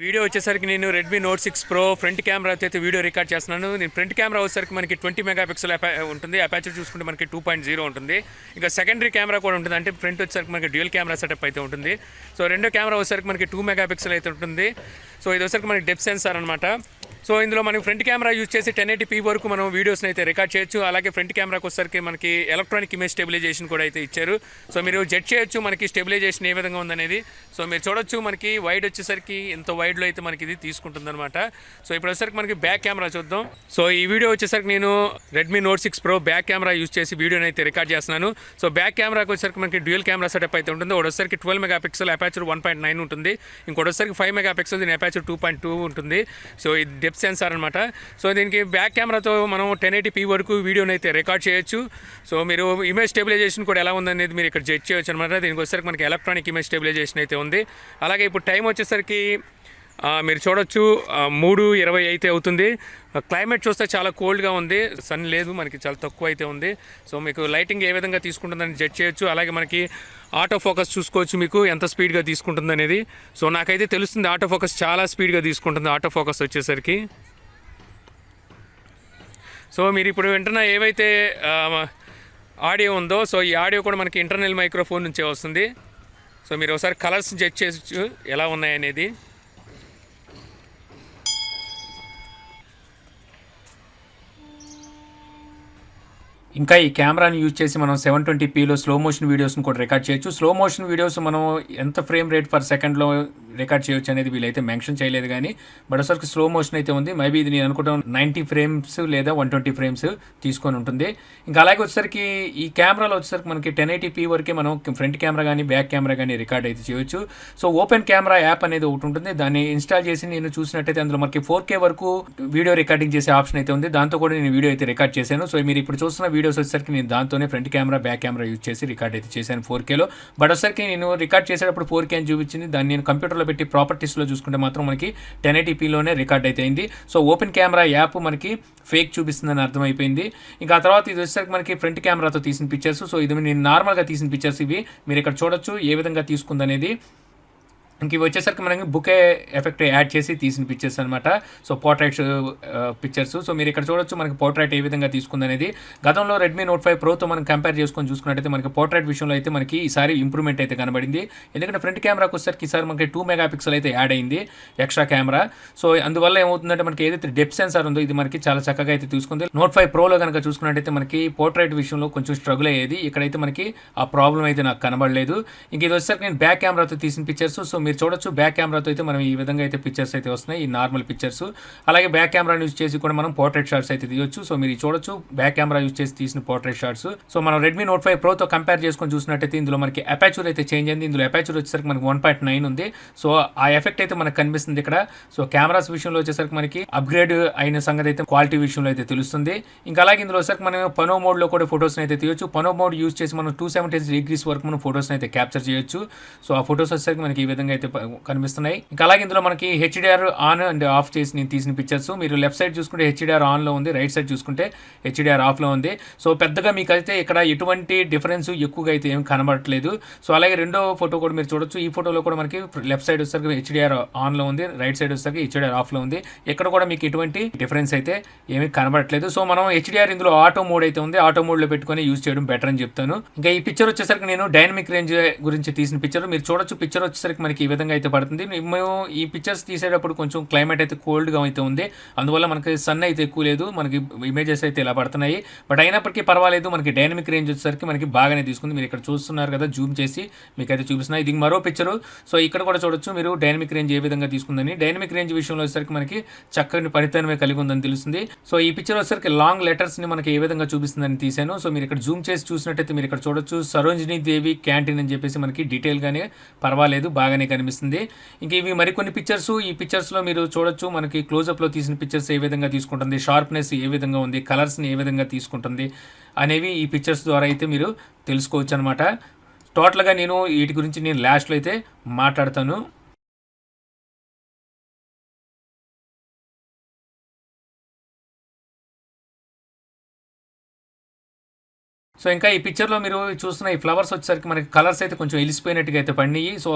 Video వచ్చేసరికి నేను Redmi note 6 pro front కెమెరాతో అయితే వీడియో రికార్డ్ చేస్తున్నాను. నేను ఫ్రంట్ కెమెరా వచ్చేసరికి మనకి 20 మెగాపిక్సెల్ ఉంటుంది. అపాచర్ చూసుకుంటే మనకి 2.0 ఉంటుంది. ఇంకా సెకండరీ కెమెరా కూడా ఉంటుంది. అంటే ఫ్రంట్ వచ్చేసరికి మనకి డ్యూయల్ కెమెరా సెటప్ అయితే ఉంటుంది. సో రెండో కెమెరా వచ్చేసరికి మనకి 2 మెగాపిక్సెల్ అయితే ఉంటుంది. సో ఇది వచ్చేసరికి మనకి డెప్త్ సెన్సార్ అనమాట. సో ఇందులో మనకి ఫ్రంట్ కెమెరా యూజ్ చేసి 1080p వరకు మనం వీడియోస్ని అయితే రికార్డ్ చేయొచ్చు. అలాగే ఫ్రంట్ కెమెరాకి వచ్చేసరికి మనకి ఎలక్ట్రానిక్ ఇమేజ్ స్టెబిలైజేషన్ కూడా అయితే ఇచ్చారు. సో మీరు జడ్జ్ చేయొచ్చు మనకి స్టెబిలైజేషన్ ఏ విధంగా ఉందనేది. సో మీరు చూడొచ్చు మనకి వైడ్ వచ్చేసరికి ఎంత వైడ్లో అయితే మనకి ఇది తీసుకుంటుంది అనమాట. సో ఇప్పుడు వచ్చేసరికి మనకి బ్యాక్ కెమెరా చూద్దాం. సో ఈ వీడియో వచ్చేసరికి నేను Redmi note 6 pro back camera use చేసి వీడియోని అయితే రికార్డ్ చేస్తున్నాను. సో బ్యాక్ కెమెరాకి వచ్చేసరికి మనకి డ్యూయల్ కెమెరా సెటప్ అయితే ఉంటుంది. ఒకటోసరికి 12 మెగాపిక్సెల్ అపాచర్ 1.9 ఉంటుంది. ఇంకోటోసరికి 5 మెగాపిక్సెల్ దీని అపాచర్ 2.2 ఉంటుంది. సో ఇది డెప్త్ సెన్సార్ అనమాట. సో దీనికి బ్యాక్ కెమెరాతో మనం 1080p వరకు వీడియోని అయితే రికార్డ్ చేయొచ్చు. సో మీరు ఇమేజ్ స్టెబిలైజేషన్ కూడా ఎలా ఉందనేది మీరు ఇక్కడ జడ్జ్ చేయొచ్చు అనమాట. దీనికి వచ్చేసరికి మనకి ఎలక్ట్రానిక్ ఇమేజ్ స్టెబిలైజేషన్ అయితే ఉంది. అలాగే ఇప్పుడు టైం వచ్చేసరికి మీరు చూడొచ్చు 3:20 అయితే అవుతుంది. క్లైమేట్ చూస్తే చాలా కోల్డ్గా ఉంది. సన్ లేదు, మనకి చాలా తక్కువ అయితే ఉంది. సో మీకు లైటింగ్ ఏ విధంగా తీసుకుంటుందని జడ్జ్ చేయొచ్చు. అలాగే మనకి ఆటో ఫోకస్ చూసుకోవచ్చు మీకు ఎంత స్పీడ్గా తీసుకుంటుంది అనేది. సో నాకైతే తెలుస్తుంది ఆటో ఫోకస్ చాలా స్పీడ్గా తీసుకుంటుంది ఆటో ఫోకస్ వచ్చేసరికి. సో మీరు ఇప్పుడు వింటున్న ఏవైతే ఆడియో ఉందో, సో ఈ ఆడియో కూడా మనకి ఇంటర్నల్ మైక్రోఫోన్ నుంచే వస్తుంది. సో మీరు ఒకసారి కలర్స్ జడ్జ్ చేయొచ్చు ఎలా ఉన్నాయనేది. ఇంకా ఈ కెమెరాని యూజ్ చేసి మనం 720pలో స్లో మోషన్ వీడియోస్ని కూడా రికార్డ్ చేయొచ్చు. స్లో మోషన్ వీడియోస్ మనం ఎంత ఫ్రేమ్ రేట్ పర్ సెకండ్లో రికార్డ్ చేయొచ్చు అనేది వీళ్ళైతే మెన్షన్ చేయలేదు, కానీ బట్ ఒకసారికి స్లో మోషన్ అయితే ఉంది. మేబీ ఇది నేను అనుకుంటాం 90 ఫ్రేమ్స్ లేదా 120 ఫ్రేమ్స్ తీసుకొని ఉంటుంది. ఇంకా అలాగే వచ్చేసరికి ఈ కెమెరాలో వచ్చేసరికి మనకి 1080p వరకే మనం ఫ్రంట్ కెమెరా కానీ బ్యాక్ కెమెరా కానీ రికార్డ్ అయితే చేయొచ్చు. సో ఓపెన్ కెమెరా యాప్ అనేది ఒకటి ఉంటుంది. దాన్ని ఇన్స్టాల్ చేసి నేను చూసినట్టయితే అందులో మనకి 4K వరకు వీడియో రికార్డింగ్ చేసే ఆప్షన్ అయితే ఉంది. దాంతో కూడా నేను వీడియో అయితే రికార్డ్ చేశాను. సో మీరు ఇప్పుడు చూస్తున్న వీడియోస్ వచ్చేసరికి నేను దాంతోనే front camera back camera use చేసి రికార్డ్ అయితే చేశాను 4Kలో. బట్ వచ్చేసరికి నేను రికార్డ్ చేసేటప్పుడు 4K అని చూపించింది. దాన్ని నేను కంప్యూటర్లో పెట్టి ప్రాపర్టీస్లో చూసుకుంటే మాత్రం మనకి 1080pలోనే రికార్డ్ అయితే అయింది. సో ఓపెన్ కెమెరా యాప్ మనకి ఫేక్ చూపిస్తుందని అర్థమైపోయింది. ఇంకా ఆ తర్వాత ఇది వచ్చేసరికి మనకి ఫ్రంట్ కెమెరాతో తీసిన పిక్చర్స్. సో ఇది నేను నార్మల్గా తీసిన పిక్చర్స్ ఇవి. మీరు ఇక్కడ చూడొచ్చు ఏ విధంగా తీసుకుందనేది. ఇంక ఇవి వచ్చేసరికి మనకి బుకే ఎఫెక్ట్ యాడ్ చేసి తీసిన పిక్చర్స్ అనమాట. So portraits pictures. సో మీరు ఇక్కడ చూడొచ్చు మనకి పోర్ట్రైట్ ఏ విధంగా తీసుకుందనేది. గతంలో రెడ్మీ నోట్ 5 ప్రోతో మనం కంపేర్ చేసుకొని చూసుకున్నట్టయితే మనకి పోర్ట్రైట్ విషయంలో అయితే మనకి ఈసారి ఇంప్రూవ్మెంట్ అయితే కనబడింది. ఎందుకంటే ఫ్రంట్ కెమెరాకి వచ్చేసరికి ఈసారి మనకి 2 మెగాపిక్సెల్ అయితే యాడ్ అయింది ఎక్స్ట్రా కెమెరా. సో అందువల్ల ఏమవుతుందంటే మనకి ఏదైతే డెప్త్ సెన్సార్ ఉందో ఇది మనకి చాలా చక్కగా అయితే తీసుకుంది. నోట్ 5 ప్రోలో కనుక చూసుకున్నట్టయితే మనకి పోర్ట్రైట్ విషయంలో కొంచెం స్ట్రగుల్ అయ్యేది. ఇక్కడైతే మనకి ఆ ప్రాబ్లం అయితే నాకు కనబడలేదు. ఇంక ఇది వచ్చేసరికి నేను బ్యాక్ కెమెరాతో తీసిన పిక్చర్స్. సో మీరు చూడొచ్చు బ్యాక్ కెమెరాతో అయితే మనం ఈ విధంగా అయితే పిక్చర్స్ అయితే వస్తున్నాయి, ఈ నార్మల్ పిక్చర్స్. అలాగే బ్యాక్ కెమెరా యూజ్ చేసి కూడా మనం పోర్ట్రైట్ షాట్స్ అయితే తీయొచ్చు. సో మీరు చూడొచ్చు బ్యాక్ కెమెరా యూజ్ చేసి తీసిన పోర్ట్రైట్ షాట్స్. సో మనం రెడ్మీ నోట్ 5 ప్రోతో కంపేర్ చేసుకొని చూసినట్టయితే ఇందులో మనకి అపాచర్ అయితే చేంజ్ అయింది. ఇందులో అపాచర్ వచ్చేసరికి మనకి 1.9 ఉంది. సో ఆ ఎఫెక్ట్ అయితే మనకు కనిపిస్తుంది ఇక్కడ. సో కెమెరాస్ విషయంలో వచ్చేసరికి మనకి అప్గ్రేడ్ అయిన సంగతి అయితే క్వాలిటీ విషయంలో అయితే తెలుస్తుంది. ఇంకా అలాగే ఇందులో వచ్చేసరికి మనం పనో మోడ్లో కూడా ఫొటోస్ అయితే తీయొచ్చు. పనో మోడ్ యూజ్ చేసి మనం 270 degrees వరకు మనం ఫొటోస్ అయితే క్యాప్చర్ చేయొచ్చు. సో ఆ ఫొటోస్ వచ్చేసరికి మనకి ఈ విధంగా అయితే కనిపిస్తున్నాయి. ఇంకా అలాగే ఇందులో మనకి హెచ్డిఆర్ ఆన్ అండ్ ఆఫ్ చేసి నేను తీసిన పిక్చర్స్. మీరు లెఫ్ట్ సైడ్ చూసుకుంటే హెచ్డిఆర్ ఆన్లో ఉంది, రైట్ సైడ్ చూసుకుంటే హెచ్డిఆర్ ఆఫ్లో ఉంది. సో పెద్దగా మీకు అయితే ఇక్కడ ఎటువంటి డిఫరెన్స్ ఎక్కువగా అయితే ఏం కనబడట్లేదు. సో అలాగే రెండో ఫోటో కూడా మీరు చూడొచ్చు. ఈ ఫోటోలో కూడా మనకి లెఫ్ట్ సైడ్ వచ్చేసరికి హెచ్డిఆర్ ఆన్లో ఉంది, రైట్ సైడ్ వచ్చేసరికి హెచ్డిఆర్ ఆఫ్లో ఉంది. ఇక్కడ కూడా మీకు ఎటువంటి డిఫరెన్స్ అయితే ఏమీ కనబడట్లేదు. సో మనం హెచ్డిఆర్ ఇందులో ఆటో మోడ్ అయితే ఉంది, ఆటో మోడ్లో పెట్టుకొని యూజ్ చేయడం బెటర్ అని చెప్తాను. ఇంకా ఈ పిక్చర్ వచ్చేసరికి నేను డైనమిక్ రేంజ్ గురించి తీసిన పిక్చర్. మీరు చూడొచ్చు పిక్చర్ వచ్చేసరికి మనకి ఈ విధంగా అయితే పడుతుంది. మేము ఈ పిక్చర్స్ తీసేటప్పుడు కొంచెం క్లైమేట్ అయితే కోల్డ్గా అయితే ఉంది. అందువల్ల మనకి సన్ అయితే ఎక్కువ లేదు, మనకి ఇమేజెస్ అయితే ఇలా పడుతున్నాయి. బట్ అయినప్పటికీ పర్వాలేదు, మనకి డైనమిక్ రేంజ్ వచ్చేసరికి మనకి బాగానే తీసుకుంది. మీరు ఇక్కడ చూస్తున్నారు కదా, జూమ్ చేసి మీకు అయితే చూపిస్తున్నాయి. ఇది మరో పిక్చరు. సో ఇక్కడ కూడా చూడొచ్చు మీరు డైనమిక్ రేంజ్ ఏ విధంగా తీసుకుందని. డైనమిక్ రేంజ్ విషయంలో వచ్చేసరికి మనకి చక్కని పనితనమే కలిగి ఉందని తెలుస్తుంది. సో ఈ పిక్చర్ వచ్చేసరికి లాంగ్ లెటర్స్ని మనకి ఏ విధంగా చూపిస్తుందని తీశాను. సో మీరు ఇక్కడ జూమ్ చేసి చూసినట్టయితే మీరు ఇక్కడ చూడొచ్చు సరోజినీ దేవి క్యాంటీన్ అని చెప్పేసి మనకి డీటెయిల్గానే పర్వాలేదు బాగానే కనిపిస్తుంది. ఇంకా ఇవి మరికొన్ని పిక్చర్స్. ఈ పిక్చర్స్లో మీరు చూడొచ్చు మనకి క్లోజప్లో తీసిన పిక్చర్స్ ఏ విధంగా తీసుకుంటుంది, షార్ప్నెస్ ఏ విధంగా ఉంది, కలర్స్ని ఏ విధంగా తీసుకుంటుంది అనేవి ఈ పిక్చర్స్ ద్వారా అయితే మీరు తెలుసుకోవచ్చు అనమాట. టోటల్గా నేను వీటి గురించి నేను లాస్ట్లో అయితే మాట్లాడతాను. సో ఇంకా ఈ పిక్చర్లో మీరు చూస్తున్న ఈ ఫ్లవర్స్ వచ్చేసరికి మనకి కలర్స్ అయితే కొంచెం ఎలిసిపోయినట్టుగా అయితే పడినాయి. సో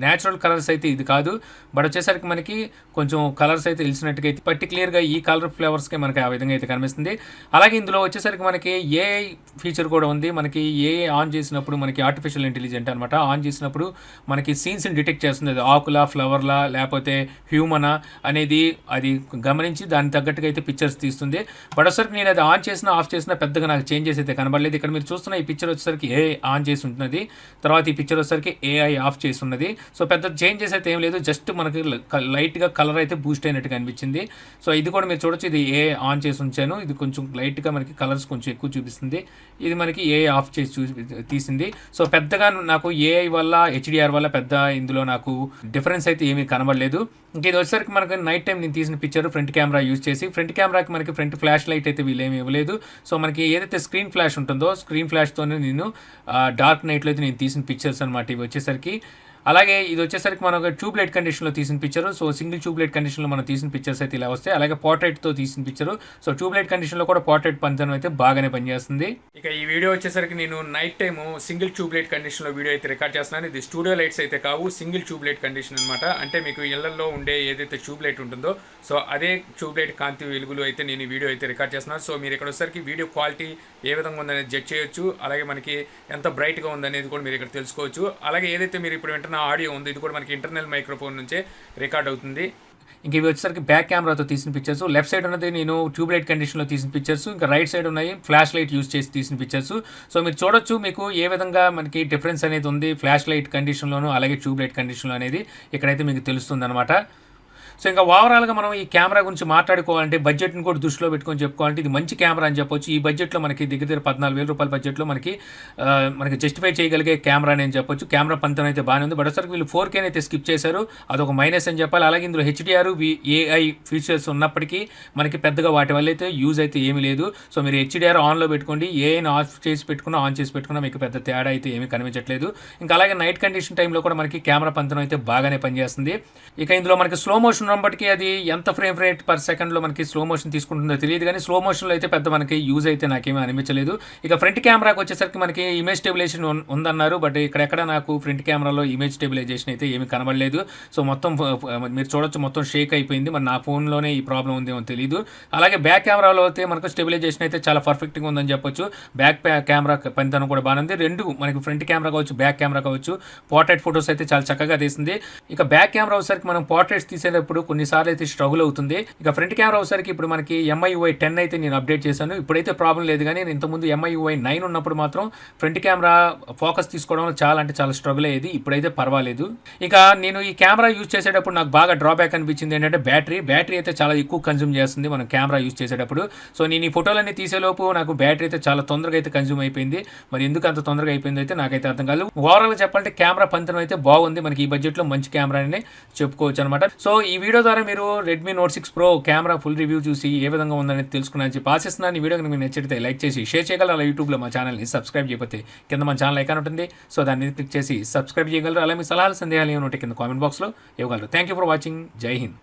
న్యాచురల్ కలర్స్ అయితే ఇది కాదు, బట్ వచ్చేసరికి మనకి కొంచెం కలర్స్ అయితే తెలిసినట్టుగా అయితే పర్టికులర్గా ఈ కలర్ ఫ్లవర్స్కి మనకి ఆ విధంగా అయితే కనిపిస్తుంది. అలాగే ఇందులో వచ్చేసరికి మనకి ఏఐ ఫీచర్ కూడా ఉంది. మనకి ఏఐ ఆన్ చేసినప్పుడు మనకి ఆర్టిఫిషియల్ ఇంటెలిజెంట్ అనమాట, ఆన్ చేసినప్పుడు మనకి సీన్స్ని డిటెక్ట్ చేస్తుంది. అది ఆకులా, ఫ్లవర్లా, లేకపోతే హ్యూమనా అనేది అది గమనించి దానికి తగ్గట్టుగా అయితే పిక్చర్స్ తీస్తుంది. బట్ వచ్చేసరికి నేను అది ఆన్ చేసినా ఆఫ్ చేసినా పెద్దగా నాకు చేంజెస్ అయితే కనబడలేదు. ఇక్కడ మీరు చూస్తున్న ఈ పిక్చర్ వచ్చేసరికి ఏఐ ఆన్ చేసి ఉంటున్నది, తర్వాత ఈ పిక్చర్ వచ్చేసరికి ఏఐ ఆఫ్ చేసి ఉన్నది. సో పెద్ద చేంజెస్ అయితే ఏం లేదు, జస్ట్ మనకి లైట్గా కలర్ అయితే బూస్ట్ అయినట్టుగా అనిపించింది. సో ఇది కూడా మీరు చూడొచ్చు, ఇది ఏఐ ఆన్ చేసి ఉంచాను, ఇది కొంచెం లైట్గా మనకి కలర్స్ కొంచెం ఎక్కువ చూపిస్తుంది, ఇది మనకి ఏఐ ఆఫ్ చేసి తీసింది. సో పెద్దగా నాకు ఏఐ వల్ల హెచ్డిఆర్ వల్ల పెద్ద ఇందులో నాకు డిఫరెన్స్ అయితే ఏమీ కనబడలేదు. ఇంక ఇది వచ్చేసరికి మనకి నైట్ టైం నేను తీసిన పిక్చర్ ఫ్రంట్ కెమెరా యూజ్ చేసి, ఫ్రంట్ కెమెరాకి మనకి ఫ్రంట్ ఫ్లాష్ లైట్ అయితే వీళ్ళేమి ఇవ్వలేదు. సో మనకి ఏదైతే స్క్రీన్ ఫ్లాష్ ఉంటుందో స్క్రీన్ ఫ్లాష్తోనే నేను డార్క్ నైట్లో అయితే నేను తీసిన పిక్చర్స్ అనమాట ఇవి వచ్చేసరికి. అలాగే ఇది వచ్చేసరికి మనం ట్యూబ్ లైట్ కండిషన్లో తీసిన picture. So single tube light కండిషన్లో మనం తీసిన పిక్చర్స్ అయితే ఇలా వస్తాయి. అలాగే పోర్ట్రైట్తో తీసిన పిక్చర్. సో ట్యూబ్ లైట్ కండిషన్లో కూడా పోర్ట్రైట్ పనితనం అయితే బాగానే పనిచేస్తుంది. ఇక ఈ వీడియో వచ్చేసరికి నేను night time single tube light కండిషన్లో వీడియో అయితే రికార్డ్ చేస్తున్నాను. ఇది స్టూడియో లైట్స్ అయితే కావు, సింగిల్ ట్యూబ్ లైట్ కండిషన్ అనమాట. అంటే మీకు ఇళ్లలో ఉండే ఏదైతే ట్యూబ్ లైట్ ఉంటుందో సో అదే ట్యూబ్ లైట్ కాంతి వెలుగులు అయితే నేను ఈ వీడియో అయితే రికార్డ్ చేస్తున్నాను. సో మీరు ఇక్కడ వచ్చేసరికి వీడియో క్వాలిటీ ఏ విధంగా ఉందనేది జడ్జ్ చేయొచ్చు. అలాగే మనకి ఎంత బ్రైట్గా ఉందనేది కూడా మీరు ఇక్కడ తెలుసుకోవచ్చు. అలాగే ఏదైతే మీరు ఇప్పుడు వింటున్న ఆడియో ఉంది, ఇది కూడా మనకి ఇంటర్నల్ మైక్రోఫోన్ నుంచే రికార్డ్ అవుతుంది. ఇంక ఇవి వచ్చేసరికి బ్యాక్ కెమెరాతో తీసిన పిక్చర్స్. లెఫ్ట్ సైడ్ ఉన్నది నేను ట్యూబ్ లైట్ కండిషన్లో తీసిన పిక్చర్స్, ఇంకా రైట్ సైడ్ ఉన్నాయి ఫ్లాష్ లైట్ యూజ్ చేసి తీసిన పిక్చర్స్. సో మీరు చూడొచ్చు మీకు ఏ విధంగా మనకి డిఫరెన్స్ అనేది ఉంది ఫ్లాష్ లైట్ కండిషన్లోను అలాగే ట్యూబ్ లైట్ కండిషన్లో అనేది ఇక్కడైతే మీకు తెలుస్తుంది అనమాట. సో ఇంకా ఓవరాల్గా మనం ఈ కెమెరా గురించి మాట్లాడుకోవాలంటే బడ్జెట్ని కూడా దృష్టిలో పెట్టుకొని చెప్పుకోవాలంటే ఇది మంచి కెమెరా అని చెప్పొచ్చు. ఈ బడ్జెట్లో మనకి దగ్గర 14,000 రూపాయల బడ్జెట్లో మనకి జస్టిఫై చేయగలిగే కెమెరా అని చెప్పొచ్చు. కెమెరా పంతం అయితే బాగానే ఉంది, బట్ ఒకసారి వీళ్ళు 4K అయితే స్కిప్ చేశారు, అదొక మైనస్ అని చెప్పాలి. అలాగే ఇందులో హెచ్డిఆర్ ఏఐ ఫీచర్స్ ఉన్నప్పటికీ మనకి పెద్దగా వాటి వల్ల అయితే యూజ్ అయితే ఏమీ లేదు. సో మీరు హెచ్డిఆర్ ఆన్లో పెట్టుకోండి, ఏఐని ఆఫ్ చేసి పెట్టుకున్నా ఆన్ చేసి పెట్టుకున్నా మీకు పెద్ద తేడా అయితే ఏమీ కనిపించట్లేదు. ఇంకా అలాగే నైట్ కండిషన్ టైంలో కూడా మనకి కెమెరా పంతం అయితే బాగానే పనిచేస్తుంది. ఇక ఇందులో మనకి స్లో మోషన్ ఉన్నప్పటికీ అది ఎంత ఫ్రేమ్ రేట్ పర్ సెకండ్లో మనకి స్లో మోషన్ తీసుకుంటుందో తెలియదు, కానీ స్లో మోషన్లో అయితే పెద్ద మనకి యూజ్ అయితే నాకేమీ అనిపించలేదు. ఇక ఫ్రంట్ కెమెరాకి వచ్చేసరికి మనకి ఇమేజ్ స్టెబిలైజేషన్ ఉందన్నారు, బట్ ఇక్కడెక్కడ నాకు ఫ్రంట్ కెమెరాలో ఇమేజ్ స్టెబిలైజేషన్ అయితే ఏమీ కనబడలేదు. సో మొత్తం మీరు చూడొచ్చు మొత్తం షేక్ అయిపోయింది, మరి నా ఫోన్లోనే ఈ ప్రాబ్లం ఉందేమో తెలియదు. అలాగే బ్యాక్ కెమెరాలో అయితే మనకు స్టెబిలైజేషన్ అయితే చాలా పర్ఫెక్ట్గా ఉందని చెప్పొచ్చు. బ్యాక్ కెమెరా పనితనం కూడా బాగానే ఉంది. రెండు మనకి ఫ్రంట్ కెమెరా కావచ్చు బ్యాక్ కెమెరా కావచ్చు పోర్ట్రైట్ ఫొటోస్ అయితే చాలా చక్కగా తీసింది. ఇక బ్యాక్ కెమెరా వచ్చేసరికి మనం పోర్ట్రైట్స్ తీసేటప్పుడు కొన్నిసార్లు అయితే స్ట్రగుల్ అవుతుంది. ఇక ఫ్రంట్ కెమెరా వచ్చేసరికి ఇప్పుడు మనకి MIUI 10 అయితే నేను అప్డేట్ చేశాను, ఇప్పుడైతే ప్రాబ్లం లేదు. కానీ ఇంతకుముందు MIUI 9 ఉన్నప్పుడు మాత్రం ఫ్రంట్ కెమెరా ఫోకస్ తీసుకోవడంలో చాలా అంటే చాలా స్ట్రగుల్ అయ్యేది, ఇప్పుడైతే పర్వాలేదు. ఇక నేను ఈ కెమెరా యూజ్ చేసేటప్పుడు నాకు బాగా డ్రాబ్యాక్ అనిపించింది ఏంటంటే బ్యాటరీ అయితే చాలా ఎక్కువ కన్జ్యూమ్ చేస్తుంది మనం కెమెరా యూజ్ చేసేటప్పుడు. సో నేను ఈ ఫోటోలన్నీ తీసేలోపు నాకు బ్యాటరీ అయితే చాలా తొందరగా అయితే కన్జ్యూమ్ అయిపోయింది. మరి ఎందుకు అంత తొందరగా అయిపోయింది అయితే నాకైతే అర్థం కాదు. ఓవరాల్గా చెప్పాలంటే కెమెరా పనితనం అయితే బాగుంది, మనకి ఈ బడ్జెట్లో మంచి కెమెరా అని చెప్పుకోవచ్చు అనమాట. సో ఈ వీడియో ద్వారా మీరు Redmi Note 6 Pro camera full review చూసి ఏ విధంగా ఉందని తెలుసుకున్నాను చెప్పి ఆశిస్తున్నాను. ఈ వీడియో మీకు నచ్చితే లైక్ చేసి షేర్ చేయగలరు. అలా యూట్యూబ్లో మా ఛానల్ని సబ్స్క్రైబ్ చేయకపోతే కింద మన ఛానల్ ఐకాన్ ఉంటుంది, సో దాన్ని క్లిక్ చేసి సబ్స్క్రైబ్ చేయగలరు. అలా మీ సలహాలు సందేహాలు ఏమైనా ఉంటే కింద కామెంట్ బాక్స్లో ఇవ్వగలరు. Thank you for watching. జై హింద్.